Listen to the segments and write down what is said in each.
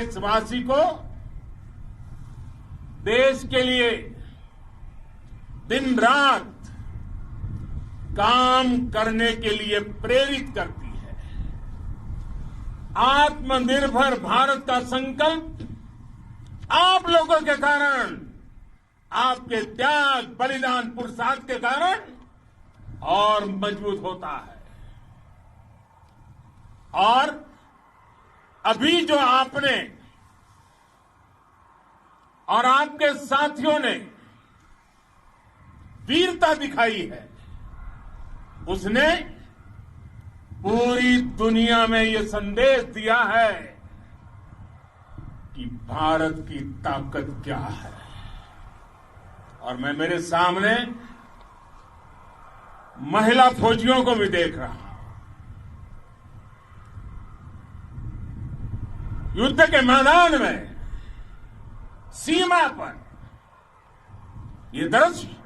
देशवासी को देश के लिए दिन रात काम करने के लिए प्रेरित करती है। आत्मनिर्भर भारत का संकल्प आप लोगों के कारण, आपके त्याग, बलिदान, पुरुषार्थ के कारण और मजबूत होता है। और अभी जो आपने और आपके साथियों ने वीरता दिखाई है, उसने पूरी दुनिया में ये संदेश दिया है कि भारत की ताकत क्या है। और मैं मेरे सामने महिला फौजियों को भी देख रहा हूं। युद्ध के मैदान में, सीमा पर ये दृश्य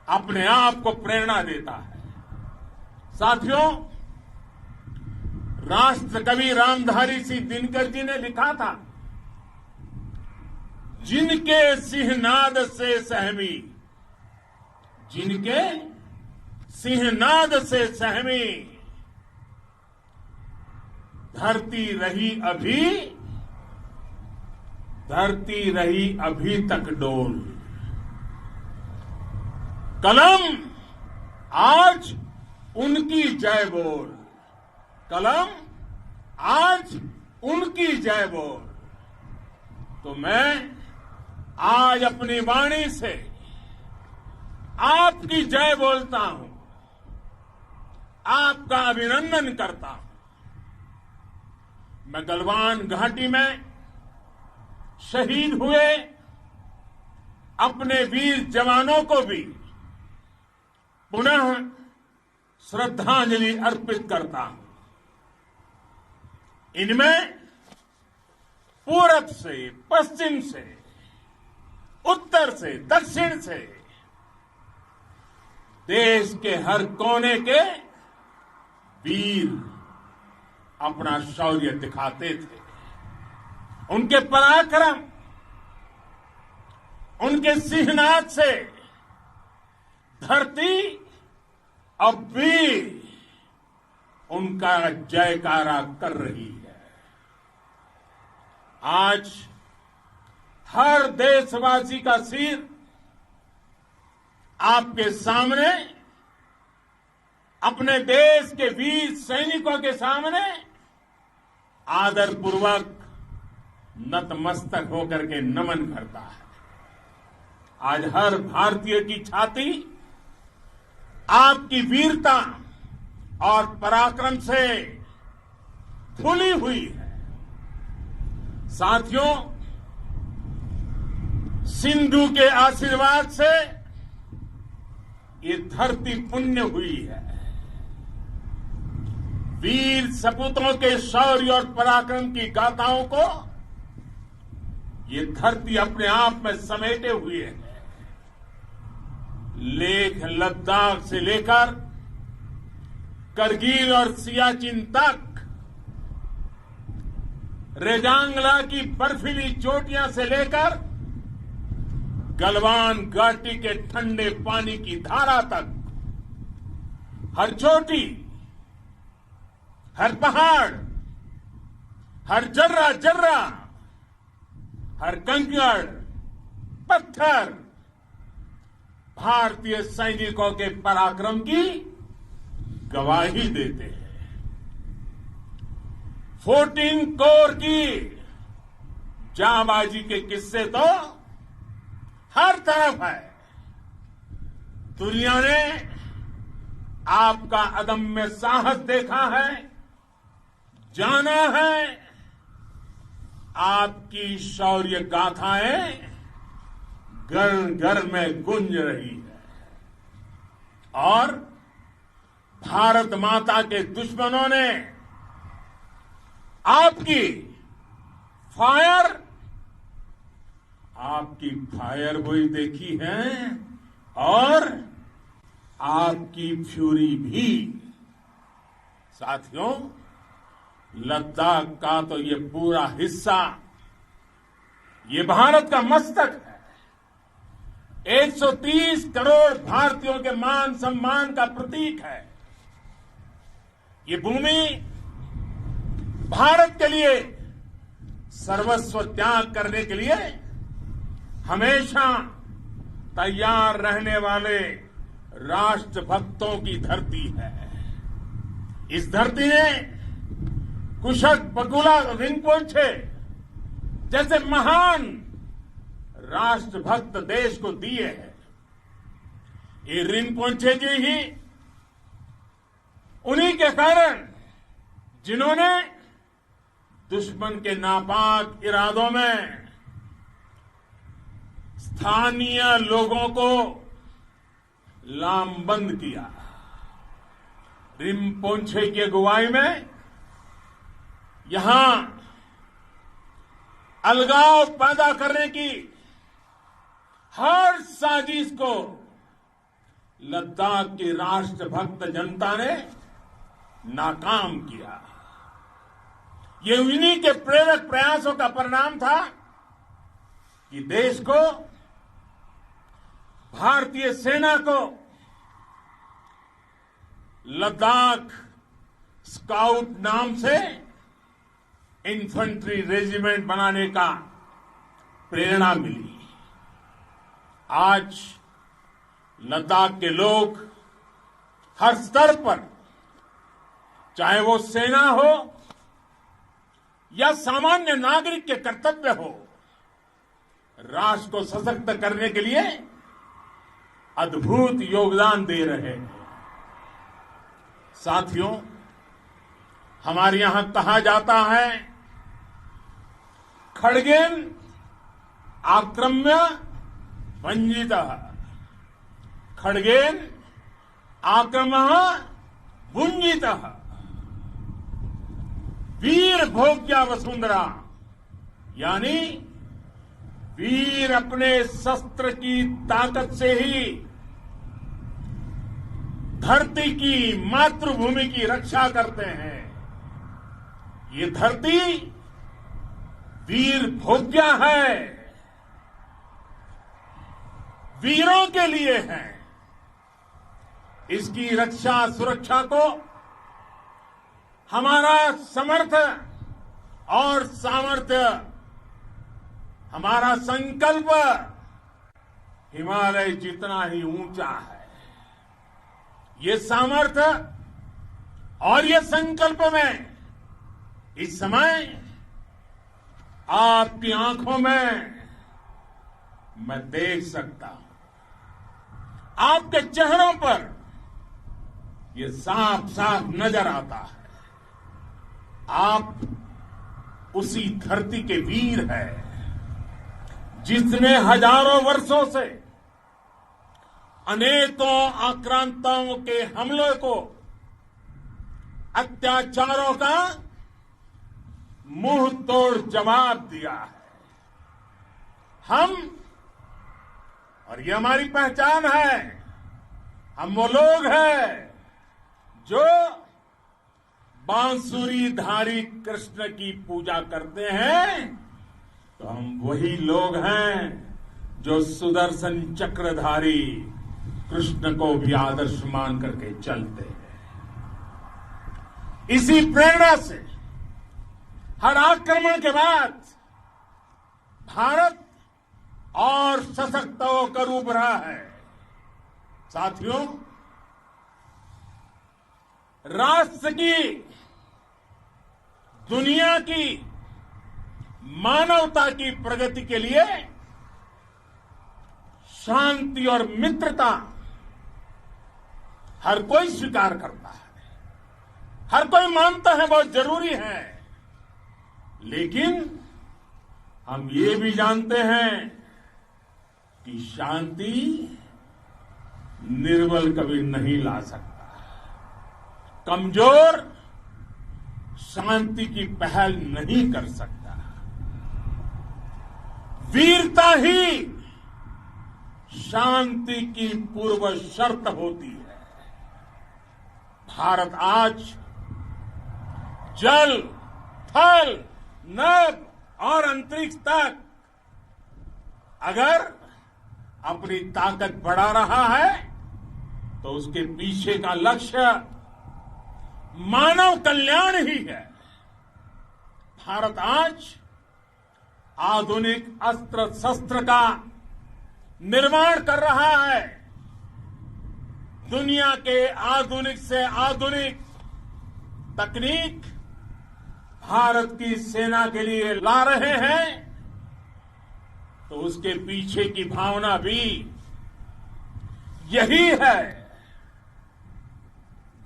अपने आप को प्रेरणा देता है। साथियों, राष्ट्र कवि रामधारी सिंह दिनकर जी ने लिखा था, जिनके सिंहनाद से सहमी, जिनके सिंहनाद से सहमी, धरती रही अभी तक डोल। कलम आज उनकी जय बोल, कलम आज उनकी जय बोल। तो मैं आज अपनी वाणी से आपकी जय बोलता हूं, आपका अभिनंदन करता हूं। मैं गलवान घाटी में शहीद हुए अपने वीर जवानों को भी पुनः श्रद्धांजलि अर्पित करता हूं। इनमें पूरब से, पश्चिम से, उत्तर से, दक्षिण से, देश के हर कोने के वीर अपना शौर्य दिखाते थे। उनके पराक्रम, उनके सिंहनाद से धरती अब भी उनका जयकारा कर रही है। आज हर देशवासी का सिर आपके सामने, अपने देश के वीर सैनिकों के सामने आदरपूर्वक नतमस्तक होकर के नमन करता है। आज हर भारतीय की छाती आपकी वीरता और पराक्रम से फूली हुई है। साथियों, सिंधु के आशीर्वाद से ये धरती पुण्य हुई है। वीर सपूतों के शौर्य और पराक्रम की गाथाओं को ये धरती अपने आप में समेटे हुए है। लेह लद्दाख से लेकर करगिल और सियाचिन तक, रेजांगला की बर्फीली चोटियां से लेकर गलवान घाटी के ठंडे पानी की धारा तक, हर चोटी, हर पहाड़, हर जर्रा जर्रा, हर कंकड़, पत्थर भारतीय सैनिकों के पराक्रम की गवाही देते हैं। 14 कोर की जांबाजी के किस्से तो हर तरफ है। दुनिया ने आपका अदम्य साहस देखा है, जाना है। आपकी शौर्य गाथाएं घर घर में गूंज रही है। और भारत माता के दुश्मनों ने आपकी फायर हुई देखी है और आपकी फ्यूरी भी। साथियों, लद्दाख का तो ये पूरा हिस्सा ये भारत का मस्तक है। 130 करोड़ भारतीयों के मान सम्मान का प्रतीक है। ये भूमि भारत के लिए सर्वस्व त्याग करने के लिए हमेशा तैयार रहने वाले राष्ट्रभक्तों की धरती है। इस धरती ने कुशक बकुला रिम्पोछे जैसे महान राष्ट्रभक्त देश को दिए हैं। ये रिम्पोछे जी ही उन्हीं के कारण जिन्होंने दुश्मन के नापाक इरादों में स्थानीय लोगों को लामबंद किया। रिम्पोछे की अगुवाई में यहां अलगाव पैदा करने की हर साजिश को लद्दाख की राष्ट्रभक्त जनता ने नाकाम किया। ये उन्हीं के प्रेरक प्रयासों का परिणाम था कि देश को, भारतीय सेना को लद्दाख स्काउट नाम से इन्फेंट्री रेजिमेंट बनाने का प्रेरणा मिली। आज लद्दाख के लोग हर स्तर पर, चाहे वो सेना हो या सामान्य नागरिक के कर्तव्य हो, राष्ट्र को सशक्त करने के लिए अद्भुत योगदान दे रहे हैं। साथियों, हमारे यहां कहा जाता है, खड्गेन आक्रम्य भंजितः, खड्गेन आक्रमः भुंजितः। वीर भोग्या वसुंधरा, यानी वीर अपने शस्त्र की ताकत से ही धरती की, मातृभूमि की रक्षा करते हैं। ये धरती वीर भोग्या है, वीरों के लिए है। इसकी रक्षा सुरक्षा को हमारा समर्थ और सामर्थ्य, हमारा संकल्प हिमालय जितना ही ऊंचा है। ये सामर्थ्य और ये संकल्प में इस समय आपकी आंखों में मैं देख सकता हूं। आपके चेहरों पर ये साफ साफ नजर आता है। आप उसी धरती के वीर हैं जिसने हजारों वर्षों से अनेकों आक्रांताओं के हमलों को, अत्याचारों का मुंह तोड़ जवाब दिया है। हम, और ये हमारी पहचान है, हम वो लोग हैं जो बांसुरीधारी कृष्ण की पूजा करते हैं, तो हम वही लोग हैं जो सुदर्शन चक्रधारी कृष्ण को भी आदर्श मान करके चलते हैं। इसी प्रेरणा से हर आक्रमण के बाद भारत और सशक्त होकर उभरा है। साथियों, राष्ट्र की, दुनिया की, मानवता की प्रगति के लिए शांति और मित्रता हर कोई स्वीकार करता है, हर कोई मानता है बहुत जरूरी है। लेकिन हम ये भी जानते हैं कि शांति निर्बल कभी नहीं ला सकता। कमजोर शांति की पहल नहीं कर सकता। वीरता ही शांति की पूर्व शर्त होती है। भारत आज जल, थल, नभ और अंतरिक्ष तक अगर अपनी ताकत बढ़ा रहा है तो उसके पीछे का लक्ष्य मानव कल्याण ही है। भारत आज आधुनिक अस्त्र शस्त्र का निर्माण कर रहा है। दुनिया के आधुनिक से आधुनिक तकनीक भारत की सेना के लिए ला रहे हैं, तो उसके पीछे की भावना भी यही है।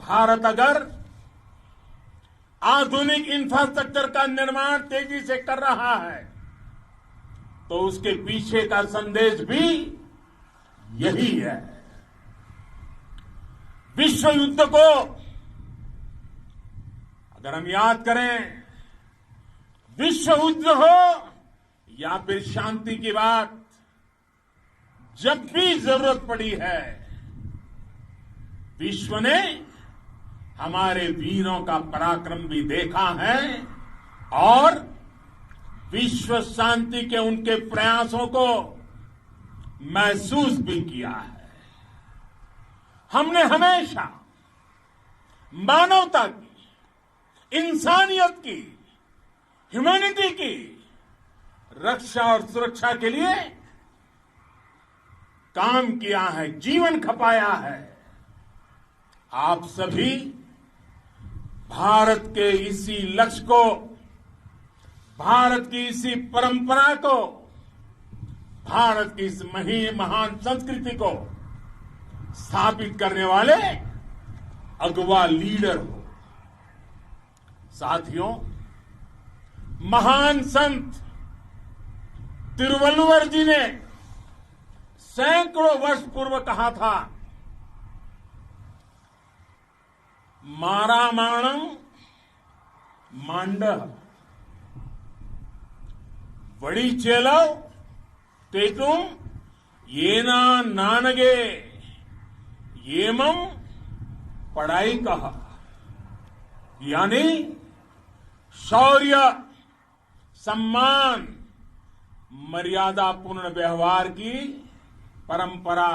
भारत अगर आधुनिक इंफ्रास्ट्रक्चर का निर्माण तेजी से कर रहा है तो उसके पीछे का संदेश भी यही है। विश्व युद्ध को अगर हम याद करें, विश्व युद्ध हो या फिर शांति की बात, जब भी जरूरत पड़ी है विश्व ने हमारे वीरों का पराक्रम भी देखा है और विश्व शांति के उनके प्रयासों को महसूस भी किया है। हमने हमेशा मानवता की, इंसानियत की, ह्यूमैनिटी की रक्षा और सुरक्षा के लिए काम किया है, जीवन खपाया है। आप सभी भारत के इसी लक्ष्य को, भारत की इसी परंपरा को, भारत की इस महान संस्कृति को स्थापित करने वाले अगवा लीडर हो। साथियों, महान संत तिरुवल्लुवर जी ने सैकड़ों वर्ष पूर्व कहा था, मारामाणं मांडः वडिचेलव तेतुम येना नानगे येमम पढ़ाई कहा। यानी शौर्य, सम्मान, मर्यादापूर्ण व्यवहार की परंपरा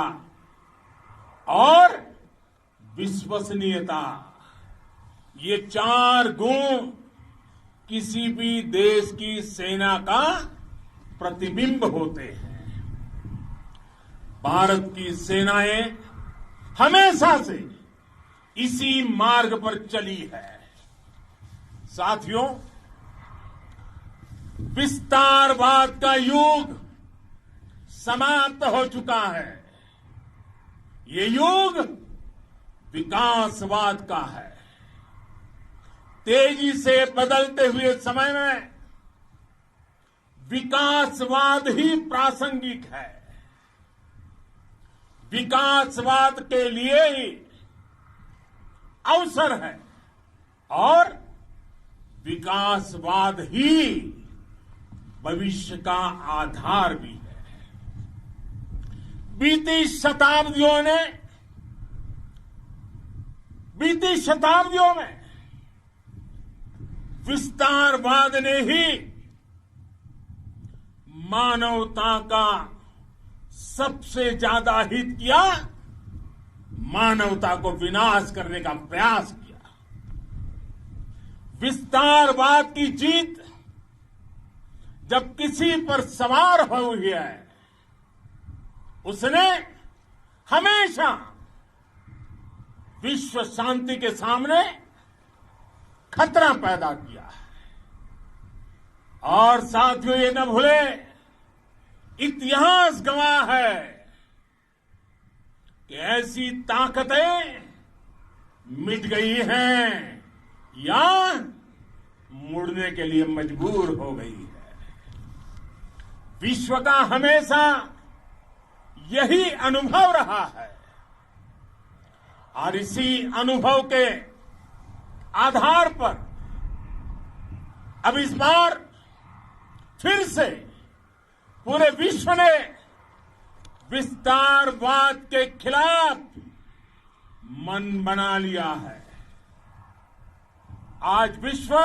और विश्वसनीयता, ये चार गुण किसी भी देश की सेना का प्रतिबिंब होते हैं। भारत की सेनाएं हमेशा से इसी मार्ग पर चली है। साथियों, विस्तारवाद का युग समाप्त हो चुका है। ये युग विकासवाद का है। तेजी से बदलते हुए समय में विकासवाद ही प्रासंगिक है। विकासवाद के लिए ही अवसर है और विकासवाद ही भविष्य का आधार भी है। बीती शताब्दियों में विस्तारवाद ने ही मानवता का सबसे ज्यादा हित किया, मानवता को विनाश करने का प्रयास किया। विस्तारवाद की जीत जब किसी पर सवार हुई है, उसने हमेशा विश्व शांति के सामने खतरा पैदा किया है। और साथियों, ये न भूले, इतिहास गवाह है कि ऐसी ताकतें मिट गई हैं या मुड़ने के लिए मजबूर हो गई है। विश्व का हमेशा यही अनुभव रहा है और इसी अनुभव के आधार पर अब इस बार फिर से पूरे विश्व ने विस्तारवाद के खिलाफ मन बना लिया है। आज विश्व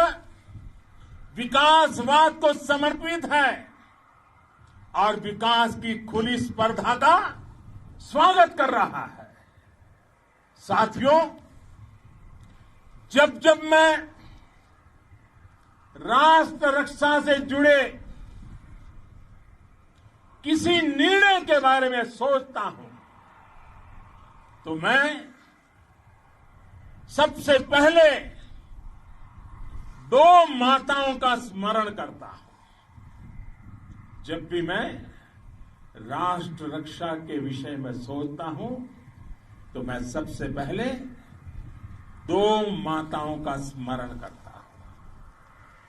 विकासवाद को समर्पित है और विकास की खुली स्पर्धा का स्वागत कर रहा है। साथियों, जब जब मैं राष्ट्र रक्षा से जुड़े किसी निर्णय के बारे में सोचता हूं तो मैं सबसे पहले दो माताओं का स्मरण करता हूं। जब भी मैं राष्ट्र रक्षा के विषय में सोचता हूं तो मैं सबसे पहले दो माताओं का स्मरण करता हूं।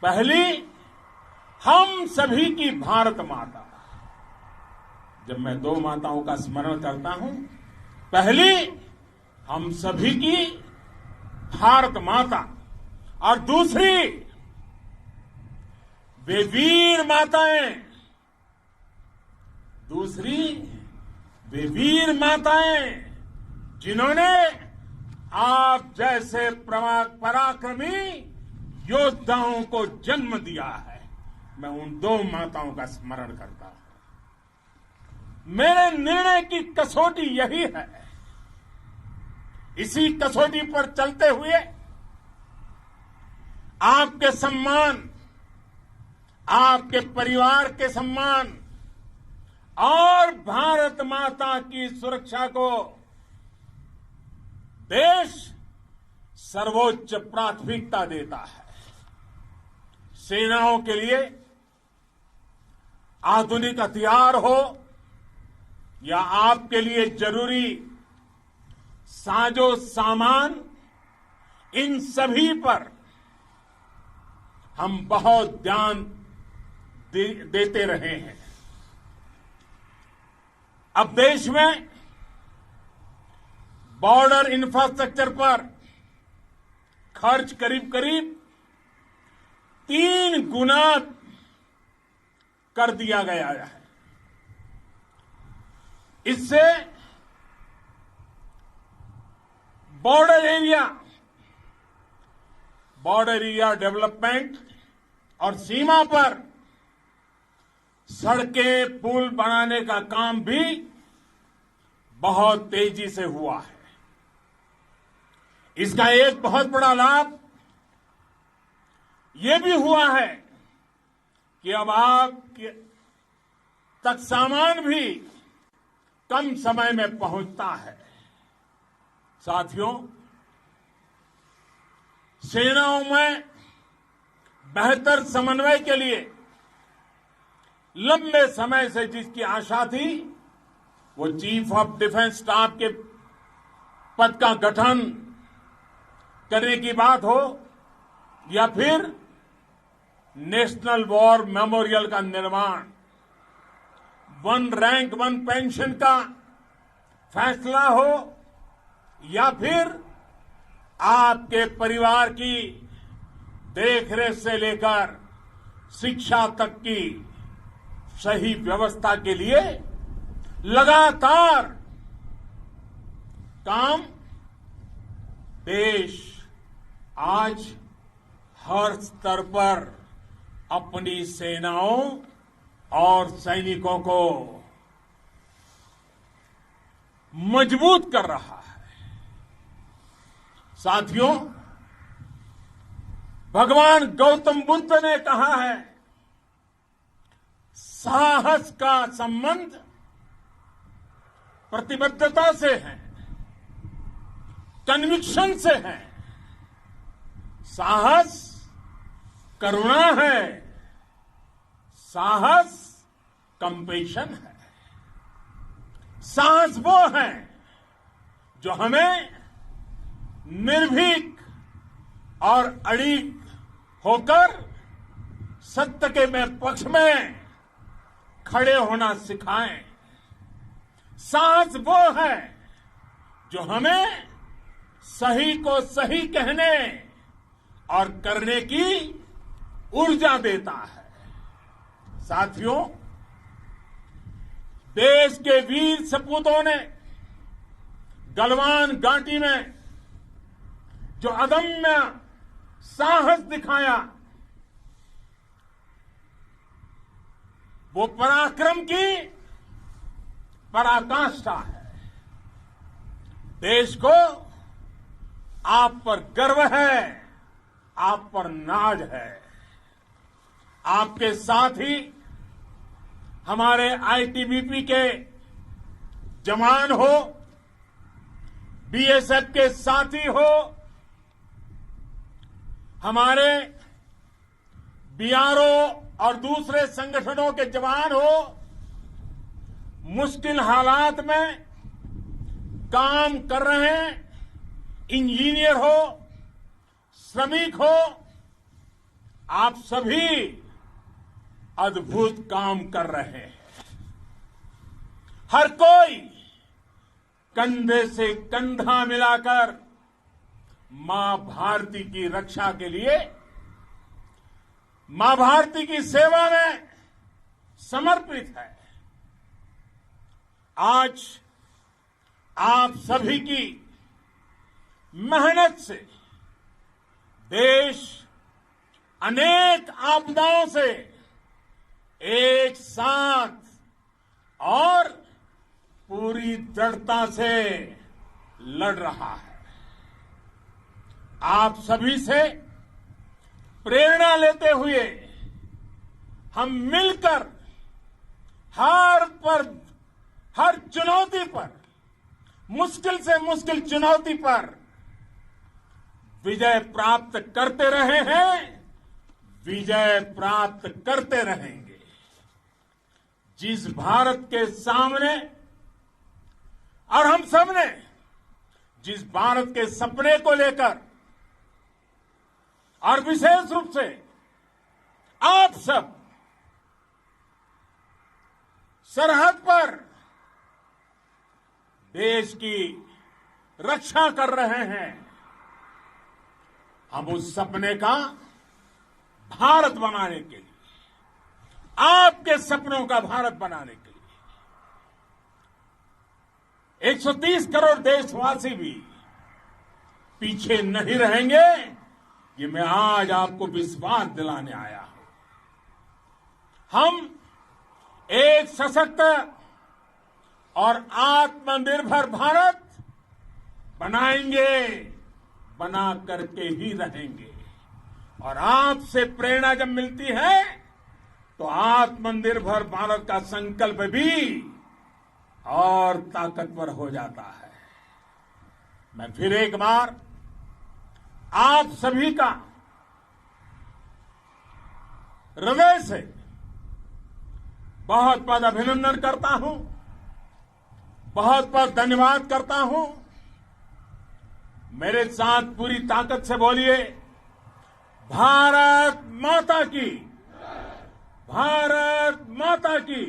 पहली, हम सभी की भारत माता। जब मैं दो माताओं का स्मरण करता हूं, पहली हम सभी की भारत माता और दूसरी वे वीर माताएं, जिन्होंने आप जैसे पराक्रमी योद्धाओं को जन्म दिया है। मैं उन दो माताओं का स्मरण करता हूं। मेरे निर्णय की कसौटी यही है। इसी कसौटी पर चलते हुए आपके सम्मान, आपके परिवार के सम्मान और भारत माता की सुरक्षा को देश सर्वोच्च प्राथमिकता देता है। सेनाओं के लिए आधुनिक हथियार हो या आपके लिए जरूरी साजो सामान, इन सभी पर हम बहुत ध्यान देते रहे हैं। अब देश में बॉर्डर इंफ्रास्ट्रक्चर पर खर्च करीब 3 गुना कर दिया गया है। इससे बॉर्डर एरिया डेवलपमेंट और सीमा पर सड़कें, पुल बनाने का काम भी बहुत तेजी से हुआ है। इसका एक बहुत बड़ा लाभ ये भी हुआ है कि अब आप तक सामान भी कम समय में पहुंचता है। साथियों, सेनाओं में बेहतर समन्वय के लिए लंबे समय से जिसकी आशा थी, वो चीफ ऑफ डिफेंस स्टाफ के पद का गठन करने की बात हो या फिर नेशनल वॉर मेमोरियल का निर्माण, 1 रैंक 1 पेंशन का फैसला हो या फिर आपके परिवार की देखरेख से लेकर शिक्षा तक की सही व्यवस्था के लिए लगातार काम, देश आज हर स्तर पर अपनी सेनाओं और सैनिकों को मजबूत कर रहा है। साथियों, भगवान गौतम बुद्ध ने कहा है, साहस का संबंध प्रतिबद्धता से है, कन्विक्शन से है। साहस करुणा है, साहस कंपेशन है। साहस वो है जो हमें निर्भीक और अड़िग होकर सत्य के पक्ष में खड़े होना सिखाएं। साहस वो है जो हमें सही को सही कहने और करने की ऊर्जा देता है। साथियों, देश के वीर सपूतों ने गलवान घाटी में जो अदम्य साहस दिखाया, वो पराक्रम की पराकाष्ठा है। देश को आप पर गर्व है, आप पर नाज है। आपके साथ ही हमारे आईटीबीपी के जवान हो, बीएसएफ के साथी हो, हमारे बीआरओ और दूसरे संगठनों के जवान हो, मुश्किल हालात में काम कर रहे हैं, इंजीनियर हो, श्रमिक हो, आप सभी अद्भुत काम कर रहे हैं। हर कोई कंधे से कंधा मिलाकर मां भारती की रक्षा के लिए, मां भारती की सेवा में समर्पित है। आज आप सभी की मेहनत से देश अनेक आपदाओं से एक साथ और पूरी दृढ़ता से लड़ रहा है। आप सभी से प्रेरणा लेते हुए हम मिलकर हर चुनौती पर, मुश्किल से मुश्किल चुनौती पर विजय प्राप्त करते रहे हैं, विजय प्राप्त करते रहेंगे। जिस भारत के सामने और हम सबने जिस भारत के सपने को लेकर और विशेष रूप से आप सब सरहद पर देश की रक्षा कर रहे हैं, हम उस सपने का भारत बनाने के लिए, आपके सपनों का भारत बनाने के लिए 130 करोड़ देशवासी भी पीछे नहीं रहेंगे, ये मैं आज आपको विश्वास दिलाने आया हूं। हम एक सशक्त और आत्मनिर्भर भारत बनाएंगे, बना करके ही रहेंगे। और आपसे प्रेरणा जब मिलती है तो आत्मनिर्भर भारत का संकल्प भी और ताकतवर हो जाता है। मैं फिर एक बार आप सभी का हृदय से बहुत बहुत अभिनंदन करता हूं, बहुत बहुत धन्यवाद करता हूं। मेरे साथ पूरी ताकत से बोलिए, भारत माता की, भारत माता की,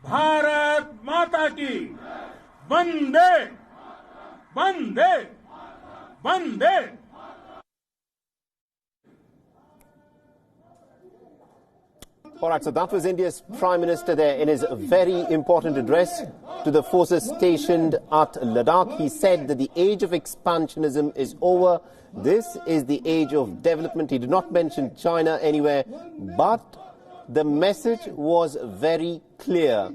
भारत माता की, वंदे वंदे वंदे। All right, so that was India's Prime Minister there in his very important address to the forces stationed at Ladakh. He said that the age of expansionism is over. This is the age of development. He did not mention China anywhere, but the message was very clear.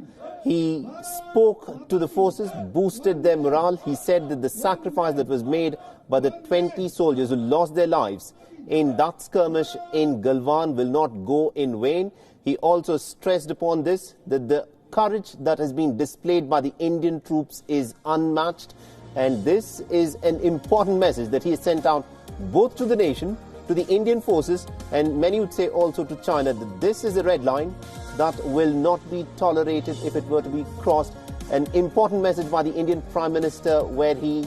He spoke to the forces, boosted their morale. He said that the sacrifice that was made by the 20 soldiers who lost their lives in that skirmish in Galwan will not go in vain. He also stressed upon this, that the courage that has been displayed by the Indian troops is unmatched. And this is an important message that he has sent out both to the nation, to the Indian forces, and many would say also to China, that this is a red line that will not be tolerated if it were to be crossed. An important message by the Indian Prime Minister where he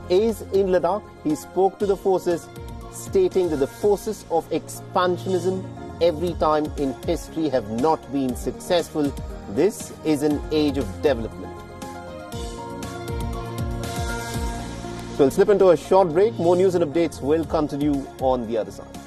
is in Ladakh. He spoke to the forces, stating that the forces of expansionism every time in history have not been successful. This is an age of development. So we'll slip into a short break. More news and updates will continue on the other side.